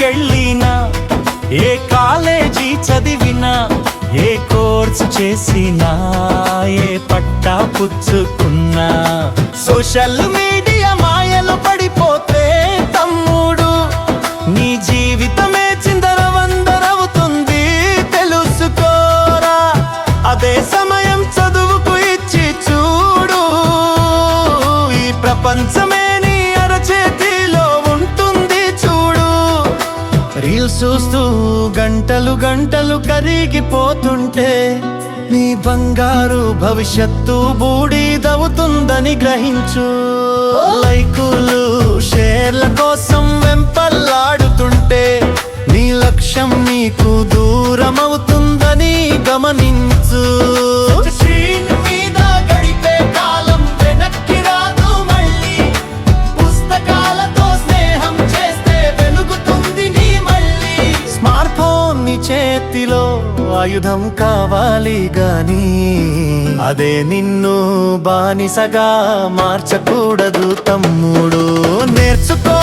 ఎక్కడికెళ్ళినా, ఏ కాలేజీ చదివినా, ఏ కోర్సు చేసినా, ఏ పట్టా పుచ్చుకున్నా, సోషల్ మీడియా మాయలు పడిపోతే తమ్ముడు నీ జీవితమే చిందరవందరవుతుంది. తెలుసుకోరా, అదే సమయం చదువుకు ఇచ్చి చూడు. ఈ ప్రపంచమే నీ అరచేతిలో ఉంటుంది చూడు. రీల్స్ చూస్తూ గంటలు గంటలు కరిగిపోతుంటే నీ బంగారు భవిష్యత్తు బూడిదవుతుందని గ్రహించు. లైకులు షేర్ల కోసం వెంపల్లాడుతుంటే నీ లక్ష్యం నీకు దూరమవుతుందని గమనించు. స్క్రీన్ మీద గడిపే కాలం వెనక్కి రాదు మళ్ళీ. పుస్తకాలతో స్నేహం చేస్తే వెలుగుతుంది నీ మళ్ళీ. స్మార్ట్ ఫోన్ నీ చేతిలో ఆయుధం కావాలి గాని అదే నిన్ను బానిసగా మార్చకూడదు తమ్ముడు. నేర్చుకో